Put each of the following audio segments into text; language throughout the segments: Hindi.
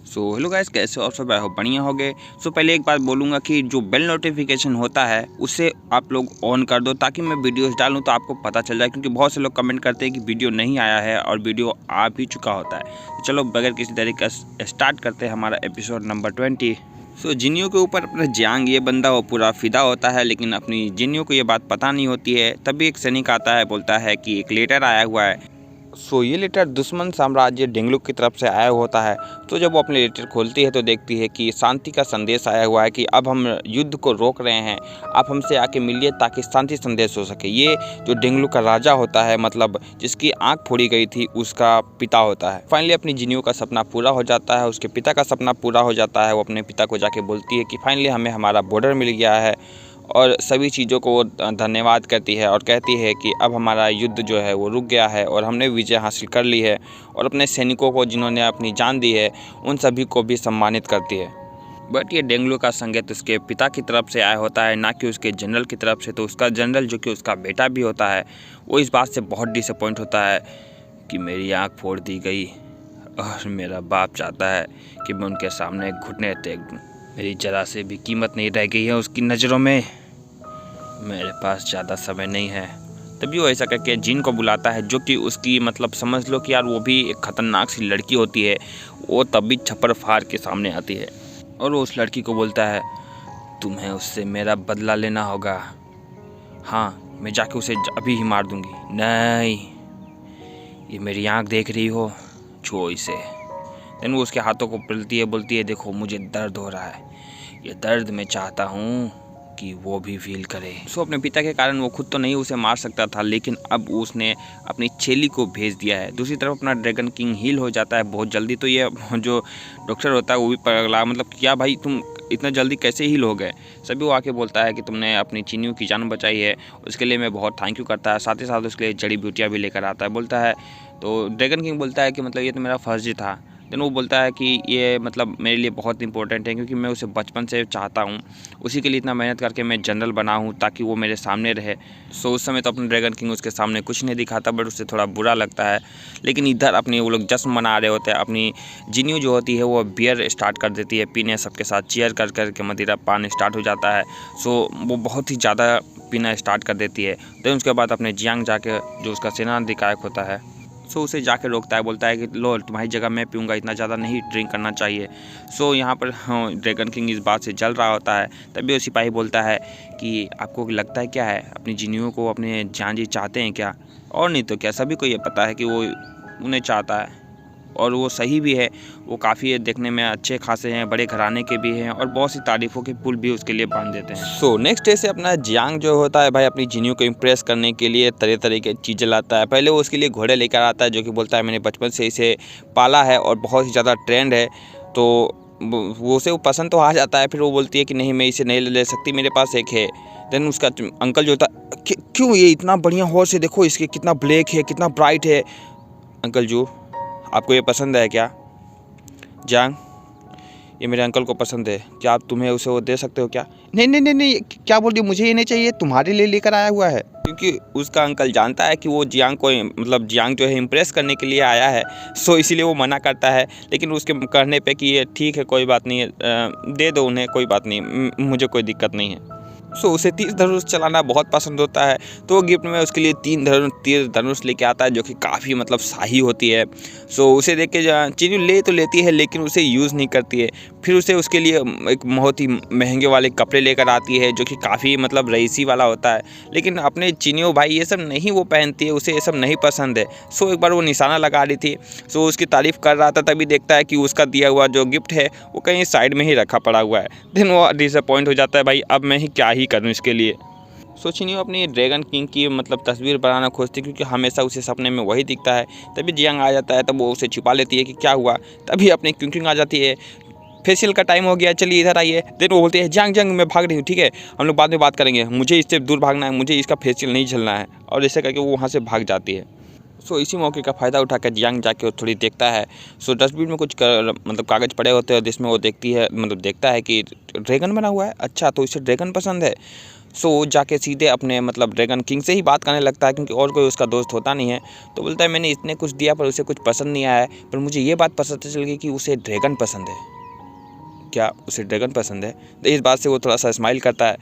सो हेलो गाइस, कैसे हो आप सब? आई होप बढ़िया हो गए। सो पहले एक बात बोलूँगा कि जो बेल नोटिफिकेशन होता है उसे आप लोग ऑन कर दो ताकि मैं वीडियोस डालूँ तो आपको पता चल जाए, क्योंकि बहुत से लोग कमेंट करते हैं कि वीडियो नहीं आया है और वीडियो आ भी चुका होता है। तो चलो बगैर किसी तरीके का स्टार्ट करते हैं हमारा एपिसोड नंबर 20। सो जिनियो के ऊपर अपना जियांग ये बंदा वो पूरा फिदा होता है, लेकिन अपनी जिनियो को ये बात पता नहीं होती है। तभी एक सैनिक आता है, बोलता है कि एक लेटर आया हुआ है। सो ये लेटर दुश्मन साम्राज्य डेंगलुक की तरफ से आया होता है। तो जब वो अपने लेटर खोलती है तो देखती है कि शांति का संदेश आया हुआ है कि अब हम युद्ध को रोक रहे हैं, आप हमसे आके मिलिए ताकि शांति संदेश हो सके। ये जो डेंगलुक का राजा होता है, मतलब जिसकी आंख फोड़ी गई थी, उसका पिता होता है। फाइनली अपनी जिनियो का सपना पूरा हो जाता है, उसके पिता का सपना पूरा हो जाता है। वो अपने पिता को जाके बोलती है कि फाइनली हमें हमारा बॉर्डर मिल गया है और सभी चीज़ों को वो धन्यवाद करती है और कहती है कि अब हमारा युद्ध जो है वो रुक गया है और हमने विजय हासिल कर ली है। और अपने सैनिकों को जिन्होंने अपनी जान दी है उन सभी को भी सम्मानित करती है। बट ये डेंगलू का संकेत उसके पिता की तरफ से आया होता है, ना कि उसके जनरल की तरफ से। तो उसका जनरल, जो कि उसका बेटा भी होता है, वो इस बात से बहुत डिसअपॉइंट होता है कि मेरी आँख फोड़ दी गई और मेरा बाप चाहता है कि मैं उनके सामने घुटने टेक दूँ। मेरी जरा से भी कीमत नहीं रह गई है उसकी नज़रों में। मेरे पास ज़्यादा समय नहीं है। तभी वो ऐसा करके जिन को बुलाता है, जो कि उसकी मतलब समझ लो कि यार वो भी एक ख़तरनाक सी लड़की होती है। वो तभी छप्पर फाड़ के सामने आती है और वो उस लड़की को बोलता है, तुम्हें उससे मेरा बदला लेना होगा। हाँ, मैं जाके उसे अभी ही मार दूँगी। नहीं, ये मेरी आँख देख रही हो, छुओ इसे। देन वो उसके हाथों को पलटती है, बोलती है, देखो मुझे दर्द हो रहा है, ये दर्द मैं चाहता हूँ कि वो भी फील करे। सो अपने पिता के कारण वो खुद तो नहीं उसे मार सकता था, लेकिन अब उसने अपनी चेली को भेज दिया है। दूसरी तरफ अपना ड्रैगन किंग हील हो जाता है बहुत जल्दी। तो ये जो डॉक्टर होता है वो भी पगला, मतलब क्या भाई तुम इतना जल्दी कैसे हील हो गए। सभी वो आके बोलता है कि तुमने अपनी चिनियों की जान बचाई है, उसके लिए मैं बहुत थैंक यू करता है। साथ ही साथ उसके लिए जड़ी बूटियाँ भी लेकर आता है, बोलता है। तो ड्रैगन किंग बोलता है कि मतलब ये तो मेरा फर्ज था। देन वो बोलता है कि ये मतलब मेरे लिए बहुत इंपॉर्टेंट है, क्योंकि मैं उसे बचपन से चाहता हूँ, उसी के लिए इतना मेहनत करके मैं जनरल बना हूँ ताकि वो मेरे सामने रहे। सो उस समय तो अपने ड्रैगन किंग उसके सामने कुछ नहीं दिखाता, बट उससे थोड़ा बुरा लगता है। लेकिन इधर अपनी वो लोग जश्न मना रहे होते हैं। अपनी जिनियो जो होती है वो बियर स्टार्ट कर देती है पीने, सबके साथ चीयर कर करके मदिरा पान स्टार्ट हो जाता है। सो वो बहुत ही ज़्यादा पीना स्टार्ट कर देती है। देन उसके बाद अपने जियांग जाके, जो उसका सेनाधिकायक होता है, सो उसे जाके रोकता है, बोलता है कि लो तुम्हारी जगह मैं पीऊँगा, इतना ज़्यादा नहीं ड्रिंक करना चाहिए। सो यहाँ पर ड्रैगन किंग इस बात से जल रहा होता है। तभी वो सिपाही बोलता है कि आपको लगता है क्या है, अपनी जिनियों को अपने जान जी चाहते हैं क्या? और नहीं तो क्या, सभी को ये पता है कि वो उन्हें चाहता है और वो सही भी है। वो काफ़ी देखने में अच्छे खासे हैं, बड़े घराने के भी हैं और बहुत सी तारीफ़ों के पुल भी उसके लिए बांध देते हैं। सो नेक्स्ट डे से अपना जियांग जो होता है भाई, अपनी जिनियों को इम्प्रेस करने के लिए तरह तरह की चीज़ें लाता है। पहले वो उसके लिए घोड़े लेकर आता है, जो कि बोलता है मैंने बचपन से इसे पाला है और बहुत ही ज़्यादा ट्रेंड है। तो वो उसे वो पसंद तो आ जाता है। फिर वो बोलती है कि नहीं, मैं इसे नहीं ले सकती, मेरे पास एक है। देन उसका अंकल जो होता है, क्यों ये इतना बढ़िया हॉर्स है, देखो इसके कितना ब्लैक है, कितना ब्राइट है। अंकल जो, आपको ये पसंद है क्या? जांग, ये मेरे अंकल को पसंद है, क्या आप तुम्हें उसे वो दे सकते हो क्या? नहीं नहीं नहीं नहीं, क्या बोल रही हो, मुझे ये नहीं चाहिए, तुम्हारे लिए लेकर आया हुआ है। क्योंकि उसका अंकल जानता है कि वो जियांग को, मतलब जियांग जो है इम्प्रेस करने के लिए आया है। सो इसीलिए वो मना करता है, लेकिन उसके कहने पे कि ये ठीक है, कोई बात नहीं है, दे दो उन्हें, कोई बात नहीं, मुझे कोई दिक्कत नहीं है। सो उसे तीर धनुष चलाना बहुत पसंद होता है। तो वो गिफ्ट में उसके लिए तीर धनुष लेके आता है, जो कि काफ़ी मतलब शाही होती है। सो उसे देख के चीज़ ले तो लेती है, लेकिन उसे यूज़ नहीं करती है। फिर उसे उसके लिए एक बहुत ही महंगे वाले कपड़े लेकर आती है, जो कि काफ़ी मतलब रईसी वाला होता है। लेकिन अपने चिनियो भाई ये सब नहीं वो पहनती है, उसे ये सब नहीं पसंद है। सो एक बार वो निशाना लगा रही थी, सो उसकी तारीफ़ कर रहा था, तभी देखता है कि उसका दिया हुआ जो गिफ्ट है वो कहीं साइड में ही रखा पड़ा हुआ है। देन वो डिसअपॉइंट हो जाता है, भाई अब मैं ही क्या ही करूँ इसके लिए। सोचिनियो अपनी ड्रैगन किंग की मतलब तस्वीर बनाना खोजती, क्योंकि हमेशा उसे सपने में वही दिखता है। तभी जियांग आ जाता है, तब वो उसे छिपा लेती है कि क्या हुआ। तभी अपनी किंग आ जाती है, फेशियल का टाइम हो गया, चलिए इधर आइए। देन वो बोलती है, जंग जंग मैं भाग रही हूँ, ठीक है हम लोग बाद में बात करेंगे, मुझे इससे दूर भागना है, मुझे इसका फेशियल नहीं झेलना है। और ऐसे करके वो वहाँ से भाग जाती है। सो इसी मौके का फ़ायदा उठाकर जियांग जाके थोड़ी देखता है। सो डस्टबिन में कुछ मतलब कागज़ पड़े होते हैं, जिसमें वो देखती है, मतलब देखता है कि ड्रैगन बना हुआ है। अच्छा, तो इसे ड्रैगन पसंद है। सो जाके सीधे अपने मतलब ड्रैगन किंग से ही बात करने लगता है, क्योंकि और कोई उसका दोस्त होता नहीं है। तो बोलता है मैंने इतने कुछ दिया पर उसे कुछ पसंद नहीं आया है, पर मुझे ये बात पता चल गई कि उसे ड्रैगन पसंद है। क्या उसे ड्रैगन पसंद है? तो इस बात से वो थोड़ा सा स्माइल करता है,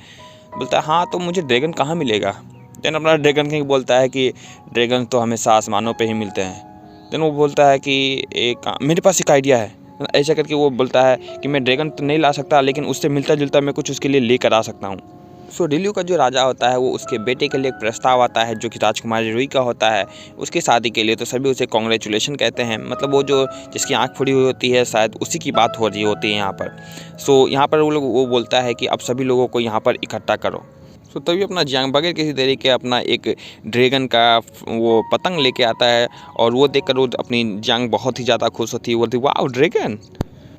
बोलता है हाँ तो मुझे ड्रैगन कहाँ मिलेगा? देन अपना ड्रैगन किंग बोलता है कि ड्रैगन तो हमेशा आसमानों पे ही मिलते हैं। देन वो बोलता है कि मेरे पास एक आइडिया है। ऐसा करके वो बोलता है कि मैं ड्रैगन तो नहीं ला सकता, लेकिन उससे मिलता जुलता मैं कुछ उसके लिए लेकर आ सकता हूँ। सो डिल्यू का जो राजा होता है वो उसके बेटे के लिए एक प्रस्ताव आता है जो कि राजकुमारी रुई का होता है उसकी शादी के लिए। तो सभी उसे कॉन्ग्रेचुलेशन कहते हैं, मतलब वो जो जिसकी आंख फोड़ी हुई होती है शायद उसी की बात हो रही होती है यहाँ पर। सो यहाँ पर वो बोलता है कि अब सभी लोगों को यहाँ पर इकट्ठा करो। तो तभी अपना जियांग बगैर किसी देरी के अपना एक ड्रैगन का वो पतंग लेके आता है, और वो देखकर वो अपनी जियांग बहुत ही ज़्यादा खुश होती है, बोलती है वाह ड्रैगन।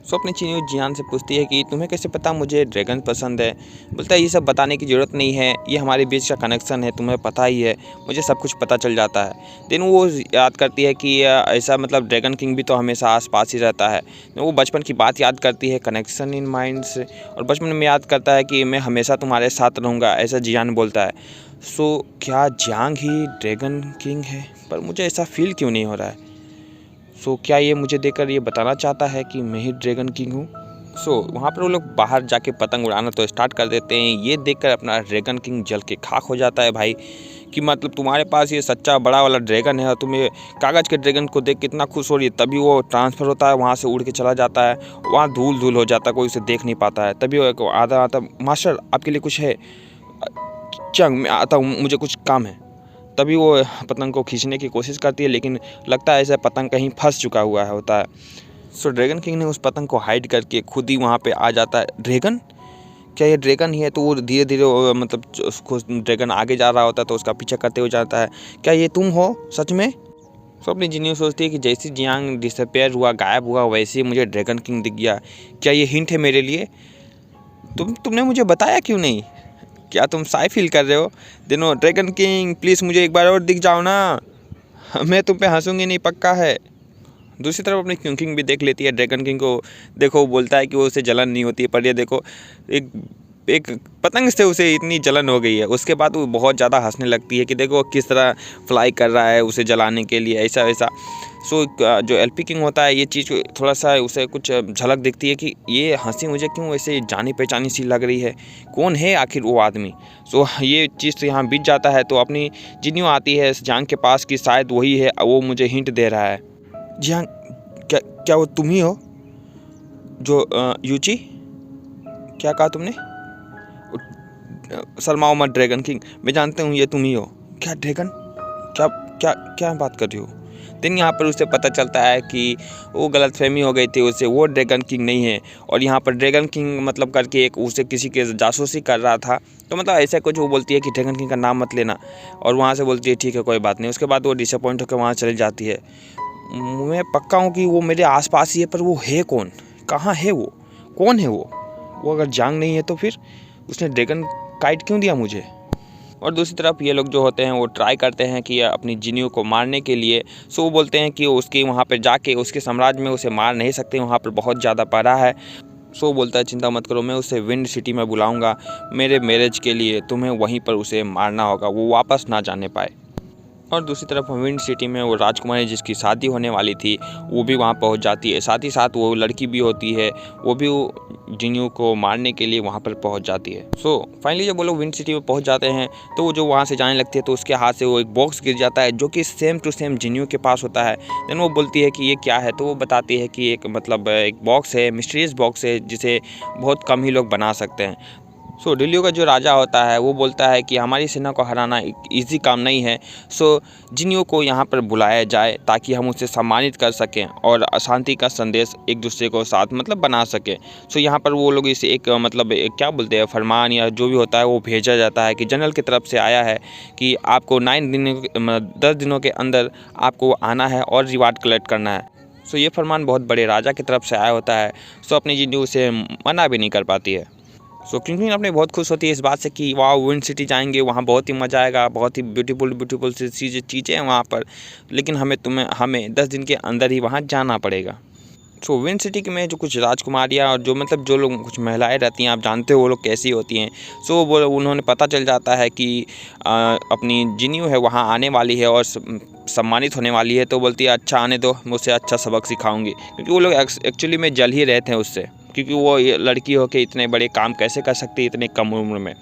सो अपनी चीनी जियान से पूछती है कि तुम्हें कैसे पता मुझे ड्रैगन पसंद है? बोलता है ये सब बताने की ज़रूरत नहीं है, ये हमारे बीच का कनेक्शन है, तुम्हें पता ही है, मुझे सब कुछ पता चल जाता है। देन वो याद करती है कि ऐसा मतलब ड्रैगन किंग भी तो हमेशा आस पास ही रहता है। वो बचपन की बात याद करती है, कनेक्शन इन माइंड्स, और बचपन में याद करता है कि मैं हमेशा तुम्हारे साथ रहूँगा, ऐसा जियान बोलता है। सो क्या जियांग ही ड्रैगन किंग है? पर मुझे ऐसा फील क्यों नहीं हो रहा है? सो क्या ये मुझे देखकर ये बताना चाहता है कि मैं ही ड्रैगन किंग हूँ? सो वहाँ पर वो लोग बाहर जाके पतंग उड़ाना तो स्टार्ट कर देते हैं। ये देखकर अपना ड्रैगन किंग जल के खाक हो जाता है भाई, कि मतलब तुम्हारे पास ये सच्चा बड़ा वाला ड्रैगन है और तुम्हें कागज़ के ड्रैगन को देख कितना खुश हो रही है। तभी वो ट्रांसफ़र होता है, वहाँ से उड़ के चला जाता है, वहाँ धूल धूल हो जाता है, कोई उसे देख नहीं पाता है। तभी वो आधा आता, मास्टर आपके लिए कुछ है? चंग मैं आता हूँ, मुझे कुछ काम है। तभी वो पतंग को खींचने की कोशिश करती है, लेकिन लगता है ऐसा पतंग कहीं फंस चुका हुआ होता है। सो ड्रैगन किंग ने उस पतंग को हाइड करके खुद ही वहाँ पे आ जाता है। ड्रैगन? क्या ये ड्रैगन ही है? तो वो धीरे धीरे मतलब उसको ड्रैगन आगे जा रहा होता है तो उसका पीछा करते हुए जाता है। क्या ये तुम हो सच में? सो अपनी जिन्नी सोचती है कि जैसे जियांग डिसअपेयर हुआ, गायब हुआ, वैसे ही मुझे ड्रैगन किंग दिख गया। क्या ये हिंट है मेरे लिए? तुमने मुझे बताया क्यों नहीं? क्या तुम शाय फील कर रहे हो? दिनों ड्रैगन किंग प्लीज़ मुझे एक बार और दिख जाओ ना, मैं तुम पे हंसूंगी नहीं, पक्का है। दूसरी तरफ अपनी क्यूंग किंग भी देख लेती है ड्रैगन किंग को। देखो वो बोलता है कि वो उसे जलन नहीं होती है, पर ये देखो एक एक पतंग से उसे इतनी जलन हो गई है। उसके बाद वो बहुत ज़्यादा हंसने लगती है कि देखो किस तरह फ्लाई कर रहा है उसे जलाने के लिए, ऐसा वैसा। सो जो एलपी किंग होता है ये चीज़ थोड़ा सा उसे कुछ झलक दिखती है कि ये हंसी मुझे क्यों ऐसे जानी पहचानी सी लग रही है, कौन है आखिर वो आदमी। सो ये चीज़ तो यहाँ बीत जाता है। तो अपनी जिन्नियों आती है जियांग के पास कि शायद वही है, वो मुझे हिंट दे रहा है। जियांग क्या वो तुम ही हो जो यूची? क्या कहा तुमने? शर्माओ मत ड्रैगन किंग, मैं जानता हूँ ये तुम ही हो। क्या ड्रैगन? क्या क्या क्या बात कर रही हो? दिन यहाँ पर उसे पता चलता है कि वो गलतफहमी हो गई थी उसे, वो ड्रैगन किंग नहीं है। और यहाँ पर ड्रैगन किंग मतलब करके एक उसे किसी के जासूसी कर रहा था। तो मतलब ऐसा कुछ वो बोलती है कि ड्रैगन किंग का नाम मत लेना, और वहाँ से बोलती है ठीक है कोई बात नहीं। उसके बाद वो डिसअपॉइंट होकर वहाँ चली जाती है। मैं पक्का हूँ कि वो मेरे आसपास ही है, पर वो है कौन? कहाँ है वो? कौन है वो अगर जांग नहीं है तो फिर उसने ड्रैगन काइट क्यों दिया मुझे? और दूसरी तरफ ये लोग जो होते हैं वो ट्राई करते हैं कि अपनी जिन्नियों को मारने के लिए। सो वो बोलते हैं कि उसके वहाँ पर जाके उसके साम्राज्य में उसे मार नहीं सकते, वहाँ पर बहुत ज़्यादा पड़ा है। सो बोलता है चिंता मत करो, मैं उसे विंड सिटी में बुलाऊंगा मेरे मैरिज के लिए, तुम्हें वहीं पर उसे मारना होगा, वो वापस ना जाने पाए। और दूसरी तरफ विंड सिटी में वो राजकुमारी जिसकी शादी होने वाली थी वो भी वहाँ पहुँच जाती है। साथ ही साथ वो लड़की भी होती है, वो भी जिन्नियों को मारने के लिए वहाँ पर पहुँच जाती है। सो फाइनली जब वो लोग विंड सिटी में पहुँच जाते हैं तो वो जो वहाँ से जाने लगती है तो उसके हाथ से वो एक बॉक्स गिर जाता है जो कि सेम टू सेम जिन्नियों के पास होता है। देन वो बोलती है कि ये क्या है? तो वो बताती है कि एक मतलब एक बॉक्स है, मिस्टीरियस बॉक्स है जिसे बहुत कम ही लोग बना सकते हैं। सो डिल्यू का जो राजा होता है वो बोलता है कि हमारी सेना को हराना एक ईजी काम नहीं है। सो जिन्नियों को यहाँ पर बुलाया जाए ताकि हम उसे सम्मानित कर सकें और अशांति का संदेश एक दूसरे को साथ मतलब बना सकें। सो यहाँ पर वो लोग इसे एक मतलब एक क्या बोलते हैं फरमान या जो भी होता है वो भेजा जाता है कि जनरल की तरफ से आया है कि आपको 10 दिनों के अंदर आपको आना है और रिवार्ड कलेक्ट करना है। सो ये फरमान बहुत बड़े राजा की तरफ से आया होता है। सो अपनी जिन्नी उसे मना भी नहीं कर पाती है। सो किंग अपने बहुत खुश होती है इस बात से कि वाह विंड सिटी जाएंगे, वहाँ बहुत ही मज़ा आएगा, बहुत ही ब्यूटीफुल सी चीज़ें हैं वहाँ पर, लेकिन हमें 10 दिन के अंदर ही वहाँ जाना पड़ेगा। सो विन सिटी के में जो कुछ राजकुमारियाँ और जो मतलब जो लोग कुछ महिलाएं रहती हैं, आप जानते हो वो लोग कैसी होती हैं। सो वो उन्होंने पता चल जाता है कि अपनी जिन्यू है वहाँ आने वाली है और सम्मानित होने वाली है। तो बोलती है अच्छा आने दो, मैं उसे अच्छा सबक सिखाऊंगी, क्योंकि वो लोग एक्चुअली में जल ही रहे थे उससे, क्योंकि वो लड़की होकर इतने बड़े काम कैसे कर सकती है इतने कम उम्र में।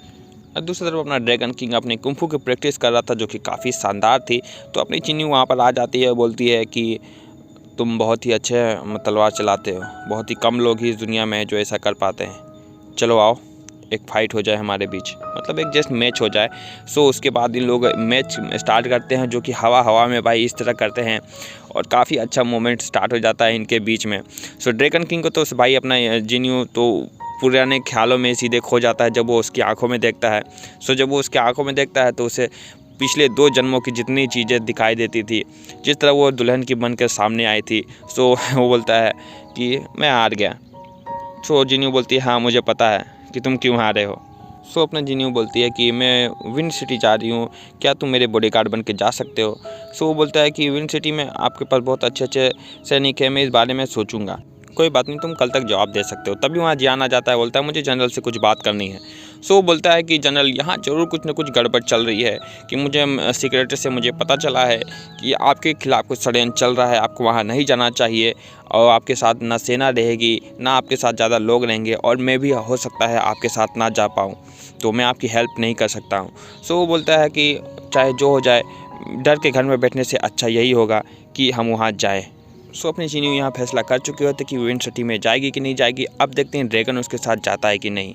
और दूसरी तरफ अपना ड्रैगन किंग अपने कुंफू की प्रैक्टिस कर रहा था, जो कि काफ़ी शानदार थी। तो अपनी जिन्यू वहाँ पर आ जाती है, बोलती है कि तुम बहुत ही अच्छे तलवार चलाते हो, बहुत ही कम लोग ही इस दुनिया में हैं जो ऐसा कर पाते हैं, चलो आओ एक फ़ाइट हो जाए हमारे बीच, मतलब एक जस्ट मैच हो जाए। सो उसके बाद इन लोग मैच स्टार्ट करते हैं, जो कि हवा में भाई इस तरह करते हैं और काफ़ी अच्छा मोमेंट स्टार्ट हो जाता है इनके बीच में। सो ड्रैगन किंग को तो भाई अपना जिन्यू तो पुराने ख्यालों में सीधे खो जाता है जब वो उसकी आंखों में देखता है। सो जब वो उसकी आंखों में देखता है तो उसे पिछले 2 जन्मों की जितनी चीज़ें दिखाई देती थी, जिस तरह वो दुल्हन की बनकर सामने आई थी। सो वो बोलता है कि मैं हार गया। सो जिन्यू बोलती है हाँ मुझे पता है कि तुम क्यों हारे हो। सो अपने जिन्यू बोलती है कि मैं विन सिटी जा रही हूँ, क्या तुम मेरे बॉडीगार्ड बन के जा सकते हो। सो वो बोलता है कि विन सिटी में आपके पास बहुत अच्छे सैनिक हैं, मैं इस बारे में सोचूंगा, कोई बात नहीं तुम कल तक जवाब दे सकते हो। तभी वहाँ जियान आ जाता है, बोलता है मुझे जनरल से कुछ बात करनी है। सो वो बोलता है कि जनरल यहाँ ज़रूर कुछ न कुछ गड़बड़ चल रही है, कि मुझे सीक्रेटरी से मुझे पता चला है कि आपके खिलाफ़ कुछ षड्यंत्र चल रहा है, आपको वहाँ नहीं जाना चाहिए और आपके साथ ना सेना रहेगी ना आपके साथ ज़्यादा लोग रहेंगे, और मैं भी हो सकता है आपके साथ ना जा पाऊँ, तो मैं आपकी हेल्प नहीं कर सकता हूँ। सो वो बोलता है कि चाहे जो हो जाए, डर के घर में बैठने से अच्छा यही होगा कि हम वहाँ जाएँ। सो अपनी जिन्यू यहाँ फैसला कर चुके होते कि विन सिटी में जाएगी कि नहीं जाएगी। अब देखते हैं ड्रैगन उसके साथ जाता है कि नहीं।